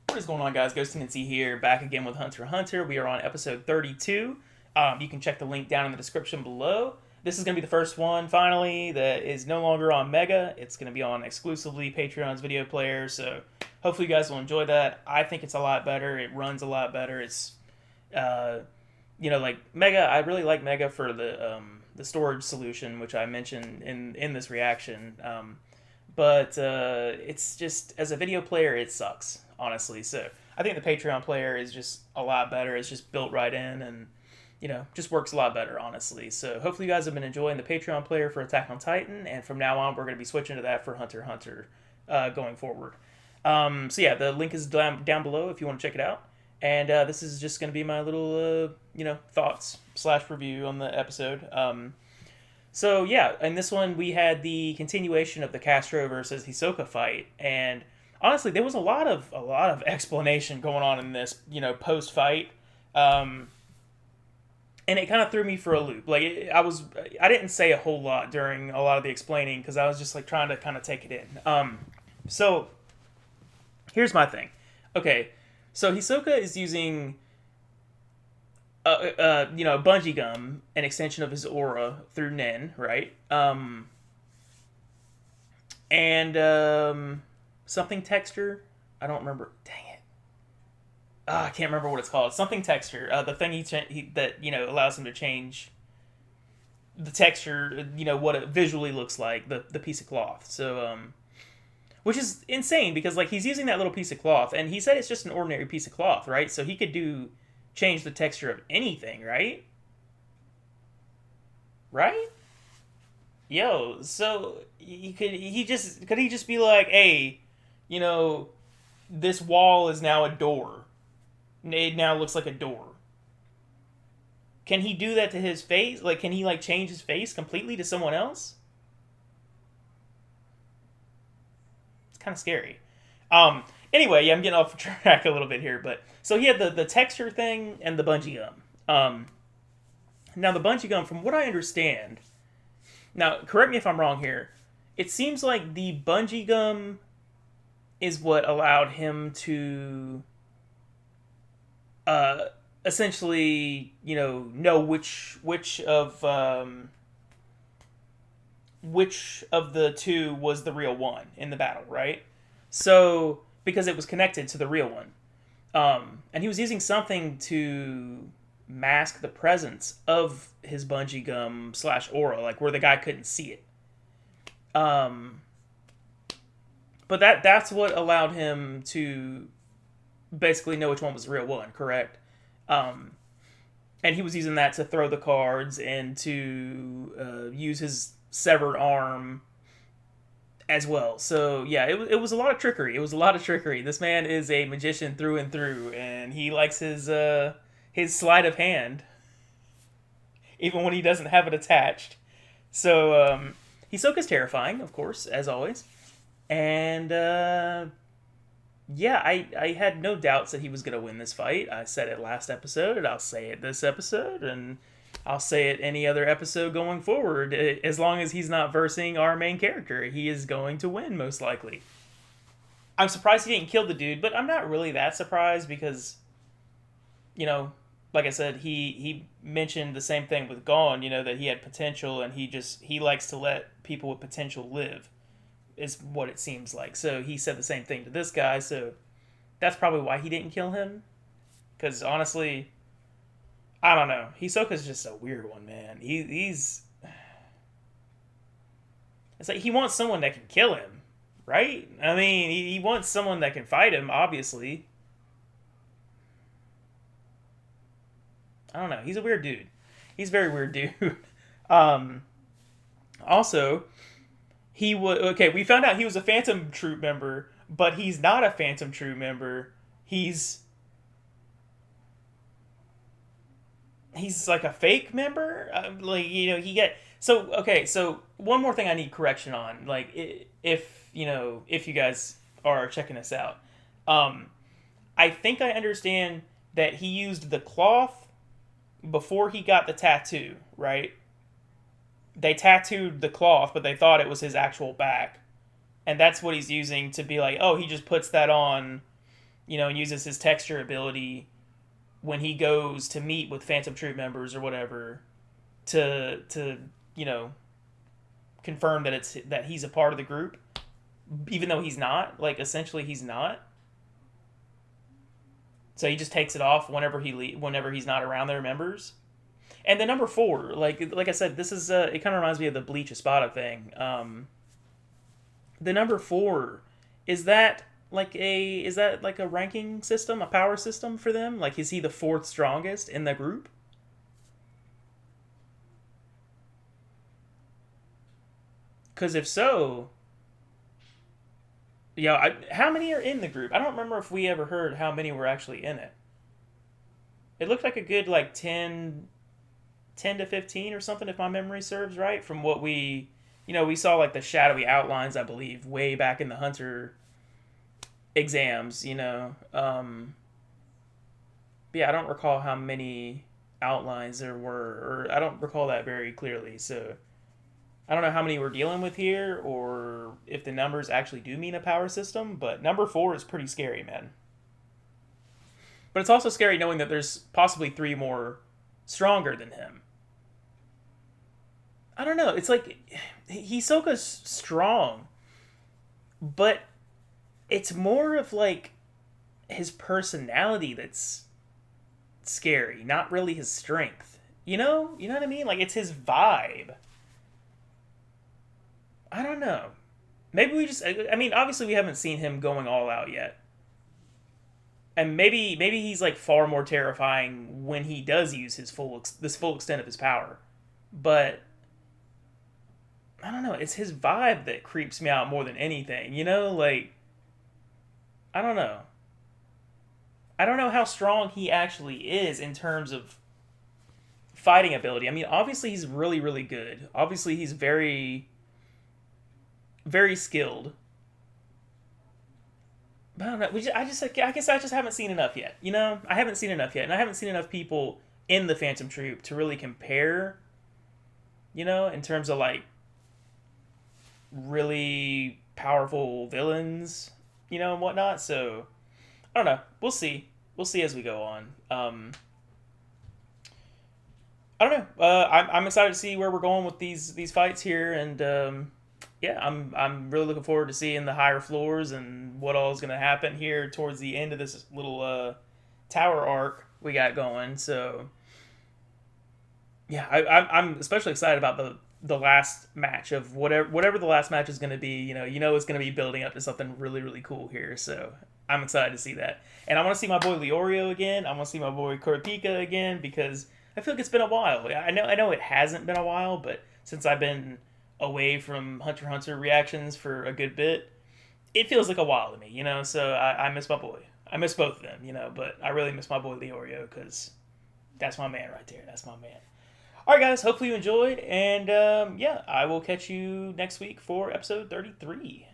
What is going on, guys? Ghost Tendency here, back again with Hunter x Hunter. We are on episode 32. You can check the link down in the description below. This is going to be the first one, finally, that is no longer on Mega. It's going to be on exclusively Patreon's video player, so hopefully you guys will enjoy that. I think it's a lot better. It runs a lot better. It's, like Mega. I really like Mega for the storage solution, which I mentioned in this reaction. But it's just, as a video player, it sucks, honestly. So I think the Patreon player is just a lot better. It's just built right in and, just works a lot better, honestly. So hopefully you guys have been enjoying the Patreon player for Attack on Titan, and from now on we're going to be switching to that for Hunter x Hunter going forward. So yeah, the link is down below if you want to check it out. And this is just going to be my little, thoughts / review on the episode. So yeah, in this one we had the continuation of the Castro versus Hisoka fight, and honestly, there was a lot of explanation going on in this, post fight, and it kind of threw me for a loop. Like I didn't say a whole lot during a lot of the explaining because I was just like trying to kind of take it in. So here's my thing. Okay, so Hisoka is using bungee gum, an extension of his aura through Nen, right? And something texture. I don't remember. Dang it. I can't remember what it's called. Something texture. The thing that allows him to change the texture. What it visually looks like. The piece of cloth. So which is insane because like he's using that little piece of cloth, and he said it's just an ordinary piece of cloth, right? So he could change the texture of anything, right? Right? Yo, so could he just be like, hey, this wall is now a door. It now looks like a door. Can he do that to his face? Like, can he like change his face completely to someone else? It's kind of scary. Anyway, yeah, I'm getting off track a little bit here, but so he had the texture thing and the bungee gum. Now the bungee gum, from what I understand, now correct me if I'm wrong here, it seems like the bungee gum is what allowed him to essentially, know which of the two was the real one in the battle, right? So because it was connected to the real one. And he was using something to mask the presence of his bungee gum / aura, like where the guy couldn't see it. But that's what allowed him to basically know which one was the real one, correct? And he was using that to throw the cards and to use his severed arm as well. So yeah, it was a lot of trickery. It was a lot of trickery. This man is a magician through and through, and he likes his sleight of hand, even when he doesn't have it attached. So Hisoka's terrifying, of course, as always, and yeah, I had no doubts that he was gonna win this fight. I said it last episode, and I'll say it this episode, and I'll say it any other episode going forward. As long as he's not versing our main character, he is going to win, most likely. I'm surprised he didn't kill the dude, but I'm not really that surprised because, like I said, he mentioned the same thing with Gon, that he had potential, and he likes to let people with potential live, is what it seems like. So he said the same thing to this guy, so that's probably why he didn't kill him. Because honestly, I don't know. Hisoka's just a weird one, man. He's... It's like he wants someone that can kill him, right? I mean, he wants someone that can fight him, obviously. I don't know. He's a weird dude. He's a very weird dude. Also, he was... Okay, we found out he was a Phantom Troop member, but he's not a Phantom Troop member. He's like a fake member. So one more thing I need correction on, like if you guys are checking this out, I think I understand that he used the cloth before he got the tattoo, right? They tattooed the cloth, but they thought it was his actual back, and that's what he's using to be like, oh, he just puts that on and uses his texture ability when he goes to meet with Phantom Troop members or whatever to confirm that he's a part of the group, even though he's not. Like essentially, he's not. So he just takes it off whenever he's not around their members. And the number 4, like I said, this is it kind of reminds me of the Bleach Espada thing. The number 4, is that like a ranking system, a power system for them? Like, is he the 4th strongest in the group? Because if so, yeah, how many are in the group? I don't remember if we ever heard how many were actually in it. It looked like a good like 10 to 15 or something, if my memory serves right, from what we saw like the shadowy outlines, I believe, way back in the Hunter exams. But yeah, I don't recall how many outlines there were, or I don't recall that very clearly. So I don't know how many we're dealing with here, or if the numbers actually do mean a power system. But number 4 is pretty scary, man. But it's also scary knowing that there's possibly 3 more stronger than him. I don't know. It's like Hisoka's strong, but it's more of like his personality that's scary, not really his strength. You know what I mean? Like it's his vibe. I don't know. Maybe we just. I mean, obviously we haven't seen him going all out yet, and maybe he's like far more terrifying when he does use this full extent of his power. But I don't know. It's his vibe that creeps me out more than anything. Like I don't know. I don't know how strong he actually is in terms of fighting ability. I mean, obviously he's really really good. Obviously he's very very skilled. But I don't know. I guess I just haven't seen enough yet. I haven't seen enough yet, and I haven't seen enough people in the Phantom Troop to really compare. In terms of like really powerful villains, and whatnot. So I don't know. We'll see. We'll see as we go on. I don't know. I'm excited to see where we're going with these fights here, and yeah, I'm really looking forward to seeing the higher floors and what all is going to happen here towards the end of this little tower arc we got going. So yeah, I'm especially excited about the last match of whatever the last match is going to be. It's going to be building up to something really really cool here. So I'm excited to see that, and I want to see my boy Leorio again. I want to see my boy Kurapika again because I feel like it's been a while. I know it hasn't been a while, but since I've been away from Hunter x Hunter reactions for a good bit, it feels like a while to me. So I miss my boy. I miss both of them. But I really miss my boy Leorio because that's my man right there. That's my man. All right, guys. Hopefully you enjoyed, and yeah, I will catch you next week for episode 33.